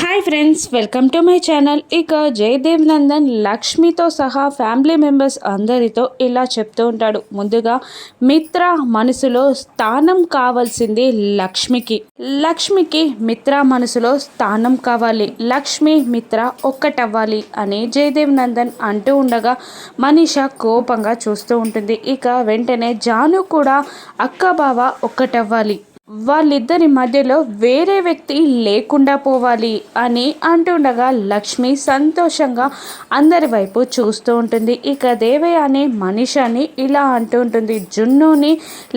Hi friends, welcome to my channel. ఇక జయదేవ్ నందన్ లక్ష్మితో సహా family members అందరితో ఇలా చెప్తూ ఉంటాడు. ముందుగా మిత్ర మనసులో స్థానం కావాల్సింది లక్ష్మికి మిత్ర మనసులో స్థానం కావాలి. లక్ష్మి మిత్ర ఒక్కటవ్వాలి అని జయదేవ్ నందన్ అంటూ ఉండగా మనీషా కోపంగా చూస్తూ ఉంటుంది. ఇక వెంటనే జాను కూడా అక్క బావ ఒక్కటవ్వాలి, వాళ్ళిద్దరి మధ్యలో వేరే వ్యక్తి లేకుండా పోవాలి అని అంటుండగా లక్ష్మి సంతోషంగా అందరి వైపు చూస్తూ ఉంటుంది. ఇక దేవయ్య అనే మనిషిని ఇలా అంటూ ఉంటుంది. జున్నుని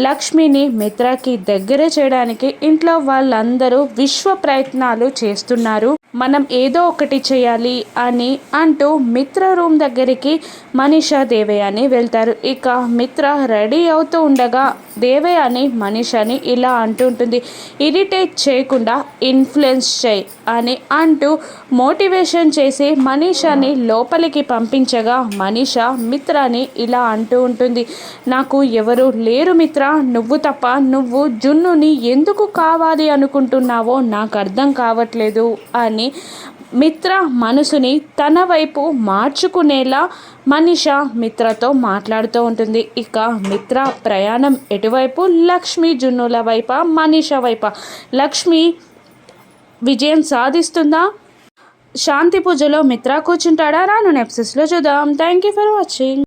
లక్ష్మిని మిత్రకి దగ్గర చేయడానికి ఇంట్లో వాళ్ళందరూ విశ్వ ప్రయత్నాలు చేస్తున్నారు, మనం ఏదో ఒకటి చేయాలి అని అంటూ మిత్ర రూమ్ దగ్గరికి మనీషా దేవయాని వెళ్తారు. ఇక మిత్ర రెడీ అవుతూ ఉండగా దేవయాని మనీషాని ఇలా అంటుంటుంది, ఇరిటేట్ చేయకుండా ఇన్ఫ్లుయెన్స్ చేయి అని అంటూ మోటివేషన్ చేసి మనీషాని లోపలికి పంపించగా మనీషా మిత్రాని ఇలా అంటూ ఉంటుంది, నాకు ఎవరు లేరు మిత్ర, నువ్వు తప్ప. నువ్వు జున్నుని ఎందుకు కావాలి అనుకుంటున్నావో నాకు అర్థం కావట్లేదు అని మిత్ర మనసుని తన వైపు మార్చుకునేలా మనీషా మిత్రతో మాట్లాడుతూ ఉంటుంది. ఇక మిత్ర ప్రయాణం ఎటువైపు? లక్ష్మి జున్నుల వైపా, మనీషా వైపా? లక్ష్మి విజయం సాధిస్తుందా? శాంతి పూజలో మిత్ర కూర్చుంటాడా? రాను ఎపిసోడ్స్లో చూద్దాం. Thank you for watching.